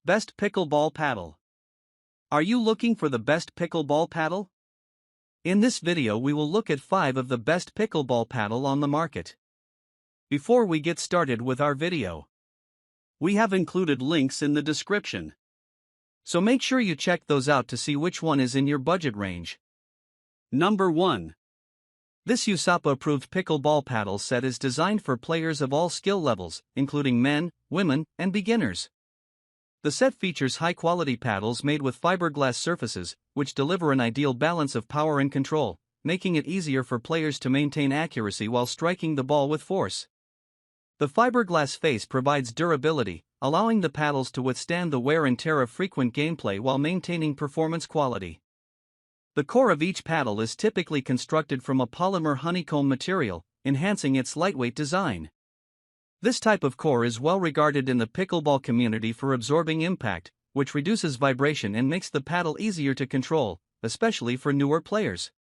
Best Pickleball Paddle. Are you looking for the best pickleball paddle? In this video we will look at 5 of the best pickleball paddle on the market. Before we get started with our video, we have included links in the description. So make sure you check those out to see which one is in your budget range. Number 1. This USAPA-approved pickleball paddle set is designed for players of all skill levels, including men, women, and beginners. The set features high-quality paddles made with fiberglass surfaces, which deliver an ideal balance of power and control, making it easier for players to maintain accuracy while striking the ball with force. The fiberglass face provides durability, allowing the paddles to withstand the wear and tear of frequent gameplay while maintaining performance quality. The core of each paddle is typically constructed from a polymer honeycomb material, enhancing its lightweight design. This type of core is well regarded in the pickleball community for absorbing impact, which reduces vibration and makes the paddle easier to control, especially for newer players.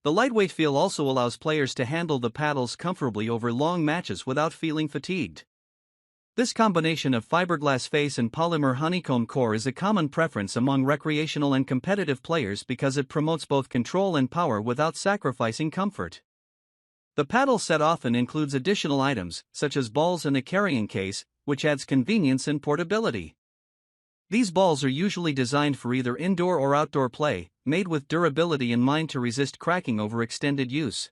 The lightweight feel also allows players to handle the paddles comfortably over long matches without feeling fatigued. This combination of fiberglass face and polymer honeycomb core is a common preference among recreational and competitive players because it promotes both control and power without sacrificing comfort. The paddle set often includes additional items, such as balls and a carrying case, which adds convenience and portability. These balls are usually designed for either indoor or outdoor play, made with durability in mind to resist cracking over extended use.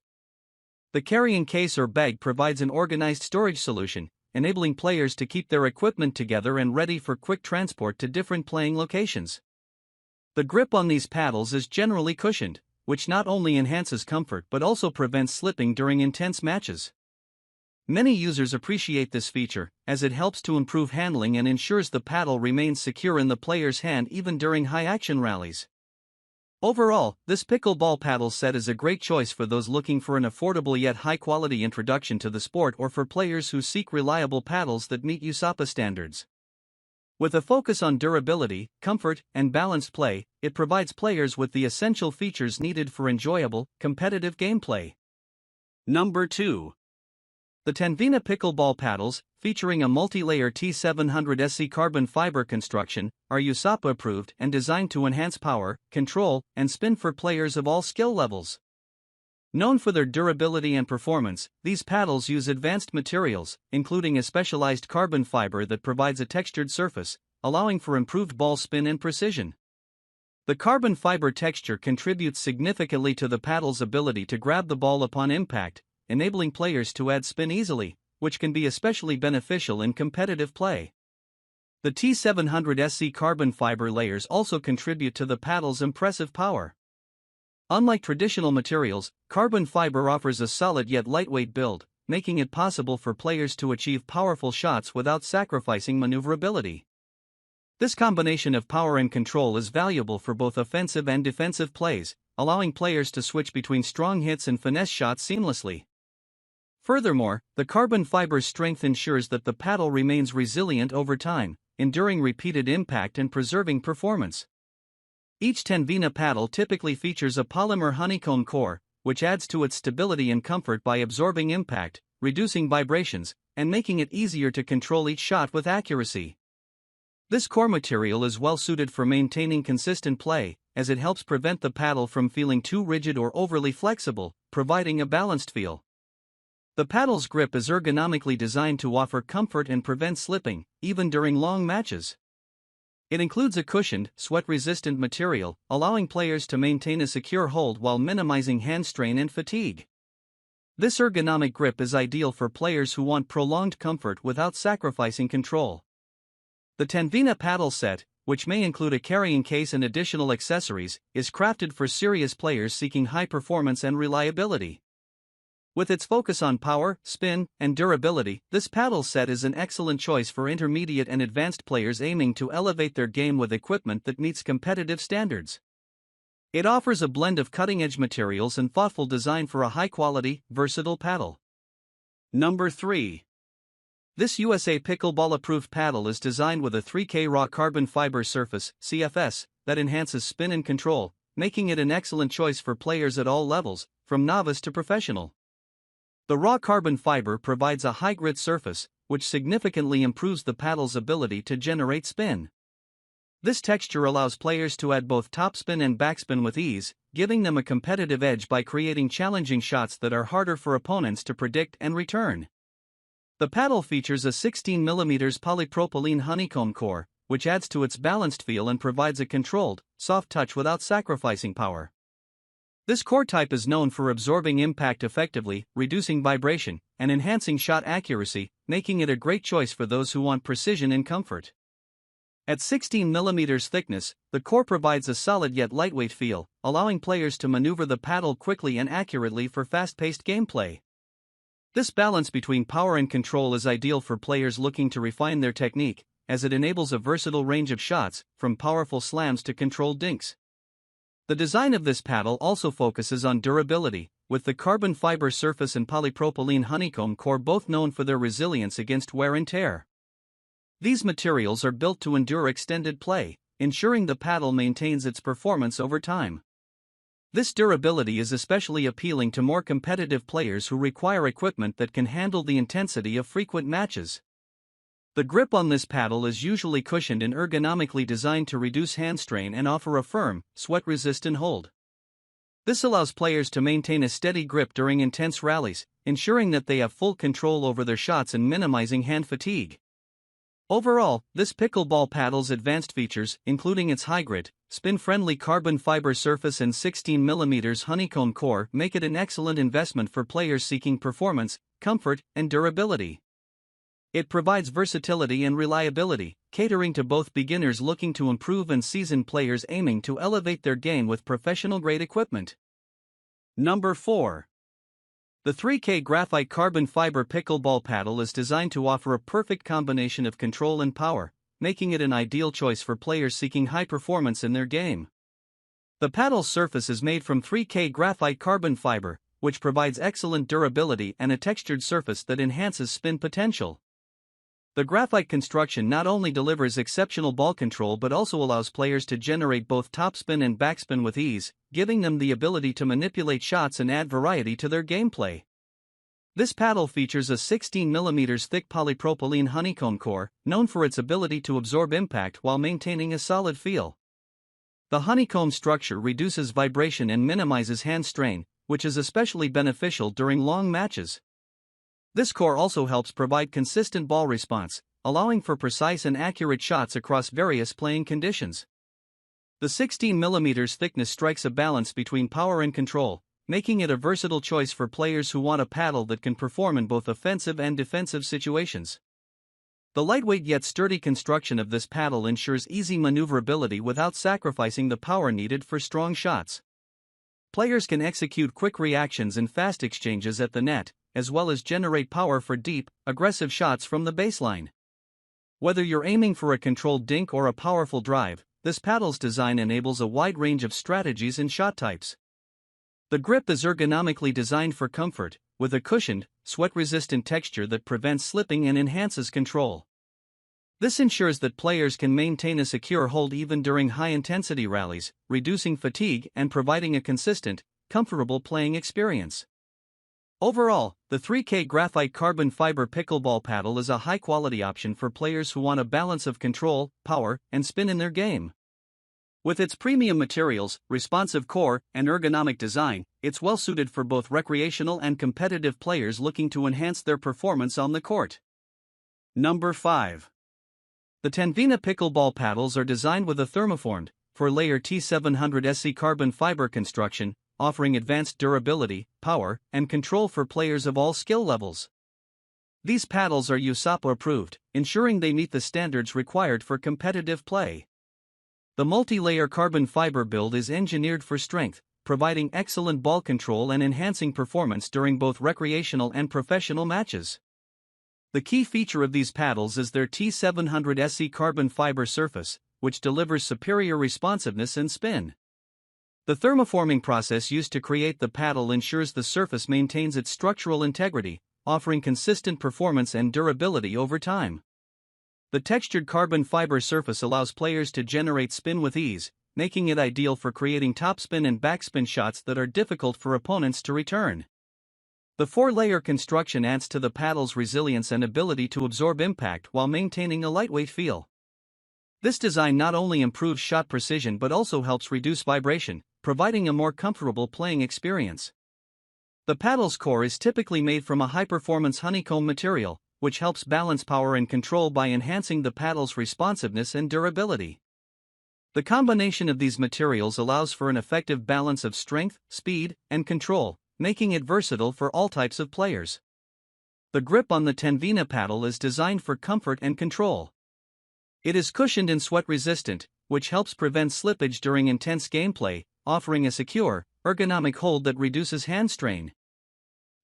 The carrying case or bag provides an organized storage solution, enabling players to keep their equipment together and ready for quick transport to different playing locations. The grip on these paddles is generally cushioned, which not only enhances comfort but also prevents slipping during intense matches. Many users appreciate this feature, as it helps to improve handling and ensures the paddle remains secure in the player's hand even during high-action rallies. Overall, this pickleball paddle set is a great choice for those looking for an affordable yet high-quality introduction to the sport or for players who seek reliable paddles that meet USAPA standards. With a focus on durability, comfort, and balanced play, it provides players with the essential features needed for enjoyable, competitive gameplay. Number 2. The TENVINA Pickleball Paddles, featuring a multi-layer T700SC carbon fiber construction, are USAPA approved and designed to enhance power, control, and spin for players of all skill levels. Known for their durability and performance, these paddles use advanced materials, including a specialized carbon fiber that provides a textured surface, allowing for improved ball spin and precision. The carbon fiber texture contributes significantly to the paddle's ability to grab the ball upon impact, enabling players to add spin easily, which can be especially beneficial in competitive play. The T700SC carbon fiber layers also contribute to the paddle's impressive power. Unlike traditional materials, carbon fiber offers a solid yet lightweight build, making it possible for players to achieve powerful shots without sacrificing maneuverability. This combination of power and control is valuable for both offensive and defensive plays, allowing players to switch between strong hits and finesse shots seamlessly. Furthermore, the carbon fiber's strength ensures that the paddle remains resilient over time, enduring repeated impact and preserving performance. Each TENVINA paddle typically features a polymer honeycomb core, which adds to its stability and comfort by absorbing impact, reducing vibrations, and making it easier to control each shot with accuracy. This core material is well suited for maintaining consistent play, as it helps prevent the paddle from feeling too rigid or overly flexible, providing a balanced feel. The paddle's grip is ergonomically designed to offer comfort and prevent slipping, even during long matches. It includes a cushioned, sweat-resistant material, allowing players to maintain a secure hold while minimizing hand strain and fatigue. This ergonomic grip is ideal for players who want prolonged comfort without sacrificing control. The TENVINA paddle set, which may include a carrying case and additional accessories, is crafted for serious players seeking high performance and reliability. With its focus on power, spin, and durability, this paddle set is an excellent choice for intermediate and advanced players aiming to elevate their game with equipment that meets competitive standards. It offers a blend of cutting-edge materials and thoughtful design for a high-quality, versatile paddle. Number 3. This USA Pickleball-approved paddle is designed with a 3K raw carbon fiber surface, CFS, that enhances spin and control, making it an excellent choice for players at all levels, from novice to professional. The raw carbon fiber provides a high-grit surface, which significantly improves the paddle's ability to generate spin. This texture allows players to add both topspin and backspin with ease, giving them a competitive edge by creating challenging shots that are harder for opponents to predict and return. The paddle features a 16mm polypropylene honeycomb core, which adds to its balanced feel and provides a controlled, soft touch without sacrificing power. This core type is known for absorbing impact effectively, reducing vibration, and enhancing shot accuracy, making it a great choice for those who want precision and comfort. At 16mm thickness, the core provides a solid yet lightweight feel, allowing players to maneuver the paddle quickly and accurately for fast-paced gameplay. This balance between power and control is ideal for players looking to refine their technique, as it enables a versatile range of shots, from powerful slams to controlled dinks. The design of this paddle also focuses on durability, with the carbon fiber surface and polypropylene honeycomb core both known for their resilience against wear and tear. These materials are built to endure extended play, ensuring the paddle maintains its performance over time. This durability is especially appealing to more competitive players who require equipment that can handle the intensity of frequent matches. The grip on this paddle is usually cushioned and ergonomically designed to reduce hand strain and offer a firm, sweat-resistant hold. This allows players to maintain a steady grip during intense rallies, ensuring that they have full control over their shots and minimizing hand fatigue. Overall, this pickleball paddle's advanced features, including its high grit, spin-friendly carbon fiber surface and 16mm honeycomb core, make it an excellent investment for players seeking performance, comfort, and durability. It provides versatility and reliability, catering to both beginners looking to improve and seasoned players aiming to elevate their game with professional-grade equipment. Number 4. The 3K Graphite Carbon Fiber Pickleball Paddle is designed to offer a perfect combination of control and power, making it an ideal choice for players seeking high performance in their game. The paddle's surface is made from 3K graphite carbon fiber, which provides excellent durability and a textured surface that enhances spin potential. The graphite construction not only delivers exceptional ball control but also allows players to generate both topspin and backspin with ease, giving them the ability to manipulate shots and add variety to their gameplay. This paddle features a 16mm thick polypropylene honeycomb core, known for its ability to absorb impact while maintaining a solid feel. The honeycomb structure reduces vibration and minimizes hand strain, which is especially beneficial during long matches. This core also helps provide consistent ball response, allowing for precise and accurate shots across various playing conditions. The 16mm thickness strikes a balance between power and control, making it a versatile choice for players who want a paddle that can perform in both offensive and defensive situations. The lightweight yet sturdy construction of this paddle ensures easy maneuverability without sacrificing the power needed for strong shots. Players can execute quick reactions and fast exchanges at the net, as well as generate power for deep, aggressive shots from the baseline. Whether you're aiming for a controlled dink or a powerful drive, this paddle's design enables a wide range of strategies and shot types. The grip is ergonomically designed for comfort, with a cushioned, sweat-resistant texture that prevents slipping and enhances control. This ensures that players can maintain a secure hold even during high-intensity rallies, reducing fatigue and providing a consistent, comfortable playing experience. Overall, the 3K Graphite Carbon Fiber Pickleball Paddle is a high-quality option for players who want a balance of control, power, and spin in their game. With its premium materials, responsive core, and ergonomic design, it's well-suited for both recreational and competitive players looking to enhance their performance on the court. Number 5. The TENVINA Pickleball Paddles are designed with a thermoformed, 4-layer T700 SC carbon fiber construction, offering advanced durability, power, and control for players of all skill levels. These paddles are USAPA approved, ensuring they meet the standards required for competitive play. The multi-layer carbon fiber build is engineered for strength, providing excellent ball control and enhancing performance during both recreational and professional matches. The key feature of these paddles is their T700 SC carbon fiber surface, which delivers superior responsiveness and spin. The thermoforming process used to create the paddle ensures the surface maintains its structural integrity, offering consistent performance and durability over time. The textured carbon fiber surface allows players to generate spin with ease, making it ideal for creating topspin and backspin shots that are difficult for opponents to return. The 4-layer construction adds to the paddle's resilience and ability to absorb impact while maintaining a lightweight feel. This design not only improves shot precision but also helps reduce vibration, providing a more comfortable playing experience. The paddle's core is typically made from a high-performance honeycomb material, which helps balance power and control by enhancing the paddle's responsiveness and durability. The combination of these materials allows for an effective balance of strength, speed, and control, making it versatile for all types of players. The grip on the TENVINA paddle is designed for comfort and control. It is cushioned and sweat-resistant, which helps prevent slippage during intense gameplay, offering a secure, ergonomic hold that reduces hand strain.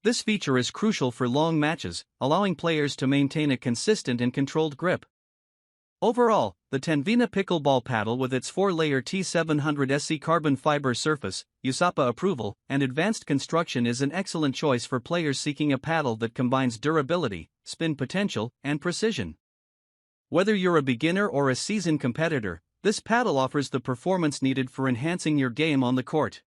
This feature is crucial for long matches, allowing players to maintain a consistent and controlled grip. Overall, the TENVINA Pickleball Paddle with its 4-layer T700 SC carbon fiber surface, USAPA approval, and advanced construction is an excellent choice for players seeking a paddle that combines durability, spin potential, and precision. Whether you're a beginner or a seasoned competitor, this paddle offers the performance needed for enhancing your game on the court.